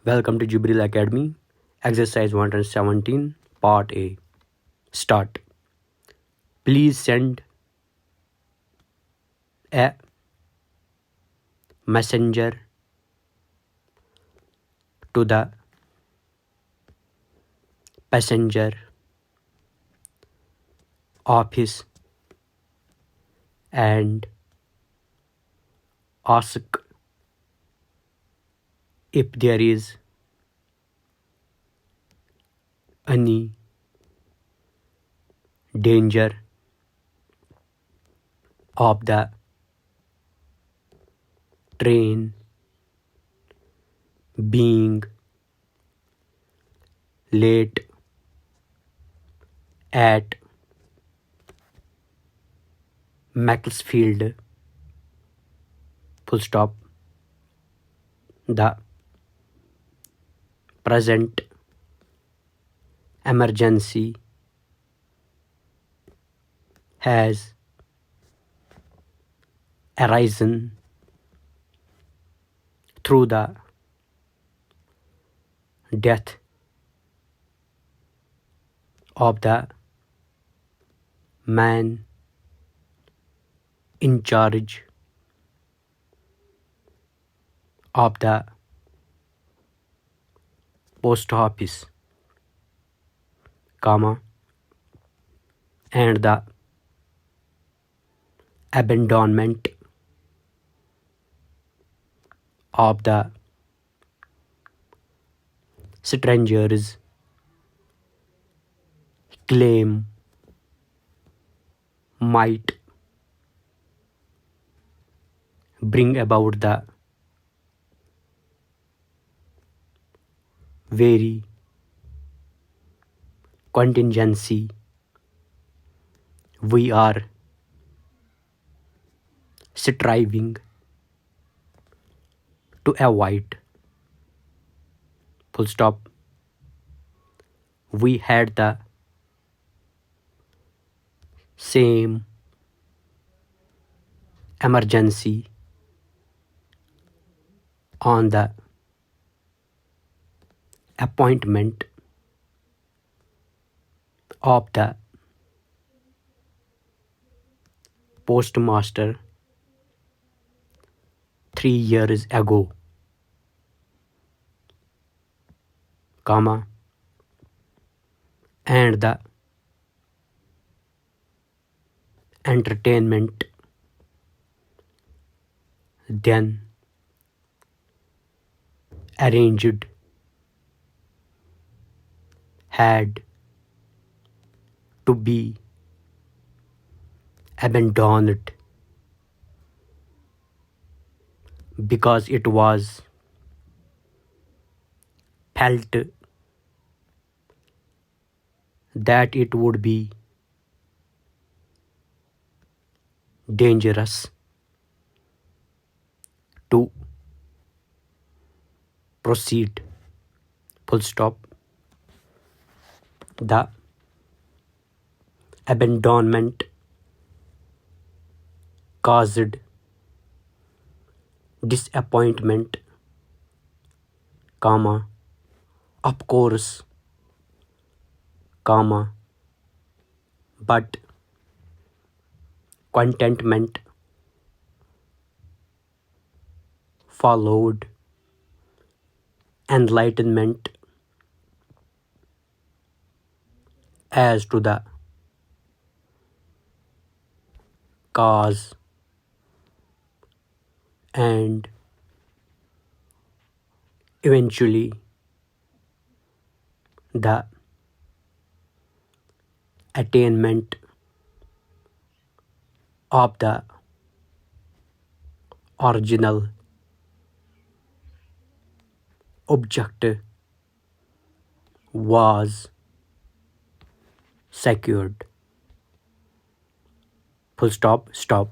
Welcome to Jibril Academy. Exercise 117, Part A. Start. Please send a messenger to the passenger office and ask if there is any danger of the train being late at Macclesfield. Full stop. The present emergency has arisen through the death of the man in charge of the post office, and the abandonment of the stranger's claim might bring about the very contingency we are striving to avoid. Full stop. We had the same emergency on the appointment of the postmaster 3 years ago, and the entertainment then arranged had to be abandoned because it was felt that it would be dangerous to proceed. Full stop. The abandonment caused disappointment, of course, but contentment followed. Enlightenment as to the cause and eventually the attainment of the original object was secured. Full stop. Stop.